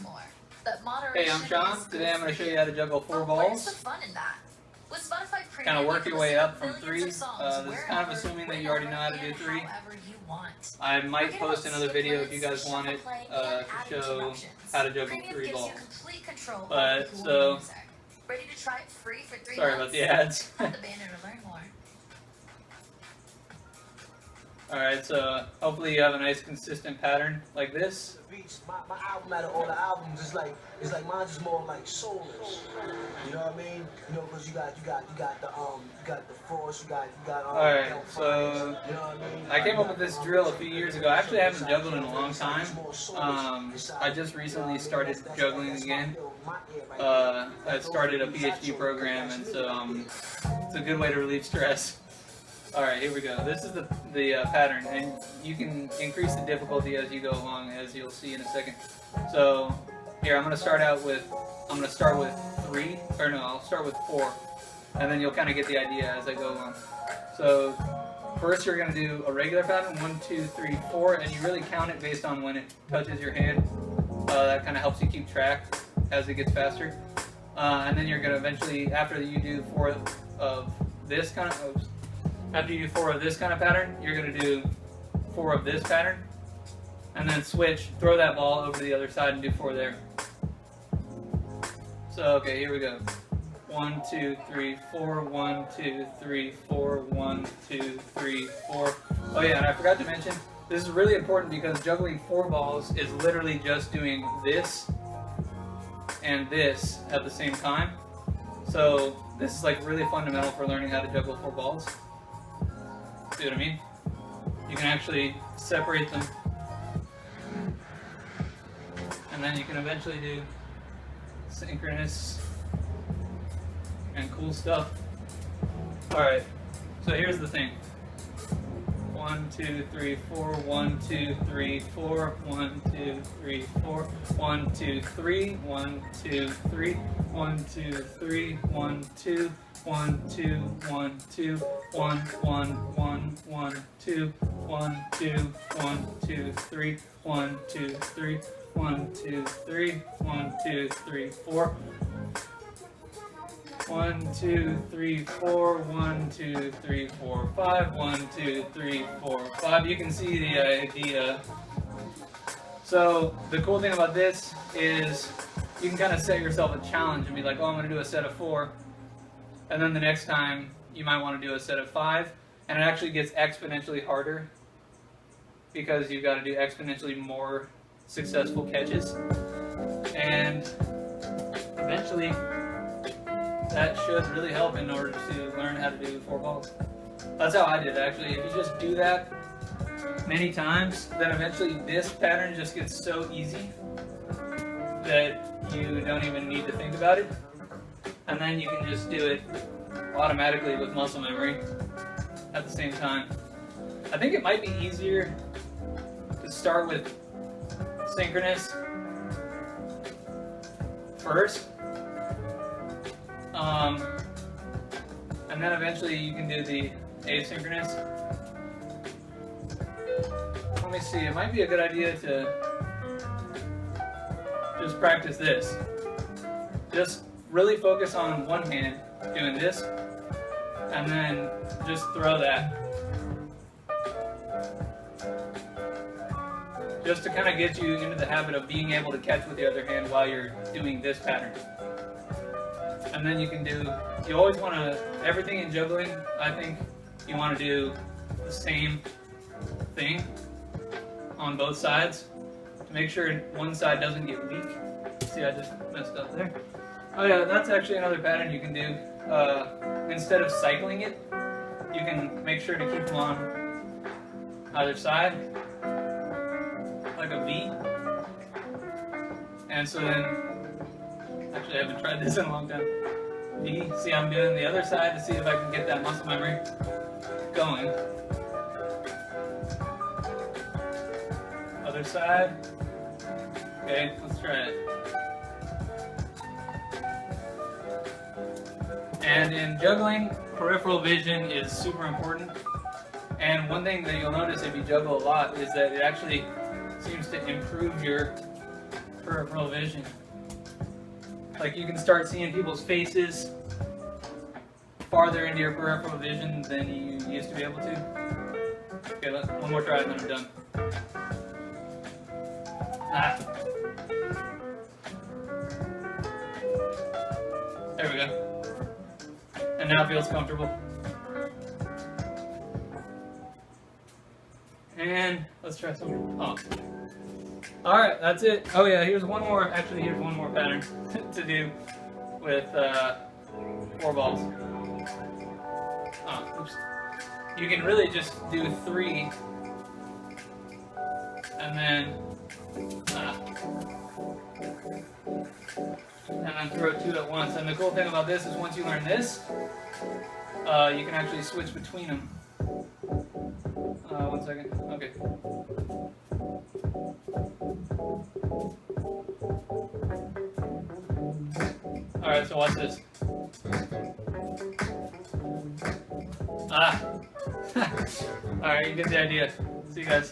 More. Hey, I'm Sean. Today I'm going to show you how to juggle 4 balls. Kind of work your way up from 3. This is kind of assuming that you already know how to do 3. I might post another video if you guys want it to show how to juggle 3 balls. But, so, sorry about the ads. Alright, so hopefully you have a nice consistent pattern like this. My album out of all the albums is like mine's just more like soulless. You know what I mean? You know, because you got the force, you got Alright, so you know what I mean? I came up with this drill a few years ago. I actually haven't juggled in a long time. I just recently started juggling again. I started a PhD program, and so it's a good way to relieve stress. Alright, here we go. This is the pattern, and you can increase the difficulty as you go along, as you'll see in a second. So, here, I'm going to start with 3, or no, I'll start with 4, and then you'll kind of get the idea as I go along. So, first you're going to do a regular pattern, 1, 2, 3, 4, and you really count it based on when it touches your hand. That kind of helps you keep track as it gets faster. And then you're going to eventually, after you do 4 of this kind of... After you do 4 of this kind of pattern, you're going to do 4 of this pattern, and then switch, throw that ball over to the other side and do 4 there. So, okay, here we go. 1, 2, 3, 4, 1, 2, 3, 4, 1, 2, 3, 4. Oh yeah, and I forgot to mention, this is really important because juggling 4 balls is literally just doing this and this at the same time. So, this is like really fundamental for learning how to juggle 4 balls. See what I mean? You can actually separate them, and then you can eventually do synchronous and cool stuff. Alright, so here's the thing. 1, 2, 3, 4, 1, 2, 3, 4, 1, 2, 3, 4, 1, 2, 3, 1, 2, 3, 1, 2, 3, 1, 2, 1, 2, 1, 2, 1, 1, 1, 1, 2, 1, 2, 1, 2, 3, 1, 2, 3, 1, 2, 3, 1, 2, 3, 4. 1, 2, 3, 4, 1, 2, 3, 4, 5, 1, 2, 3, 4, 5. You can see the idea. So the cool thing about this is you can kind of set yourself a challenge and be like, oh, I'm going to do a set of 4. And then the next time you might want to do a set of 5. And it actually gets exponentially harder because you've got to do exponentially more successful catches. And eventually that should really help in order to learn how to do 4 balls. That's how I did it, actually. If you just do that many times, then eventually this pattern just gets so easy that you don't even need to think about it. And then you can just do it automatically with muscle memory at the same time. I think it might be easier to start with synchronous first. And then eventually you can do the asynchronous. Let me see, it might be a good idea to just practice this. Just really focus on one hand doing this, and then just throw that. Just to kind of get you into the habit of being able to catch with the other hand while you're doing this pattern. And then you can do, you always want to, everything in juggling, I think you want to do the same thing on both sides to make sure one side doesn't get weak. See, I just messed up there. Oh yeah, that's actually another pattern you can do. Instead of cycling it, you can make sure to keep them on either side, like a V. And so then, actually I haven't tried this in a long time. V, see I'm doing the other side to see if I can get that muscle memory going. Other side. Okay, let's try it. And in juggling, peripheral vision is super important. And one thing that you'll notice if you juggle a lot is that it actually seems to improve your peripheral vision. Like you can start seeing people's faces farther into your peripheral vision than you used to be able to. Okay, one more try and then I'm done. Ah. There we go. And now it feels comfortable. And let's try some. Oh. Alright, that's it. Oh yeah, here's one more. Actually, here's one more pattern to do with 4 balls. Oh, oops. You can really just do 3 and then throw 2 at once. And the cool thing about this is once you learn this, you can actually switch between them. 1 second. Okay. Alright, so watch this. Alright, you get the idea. See you guys.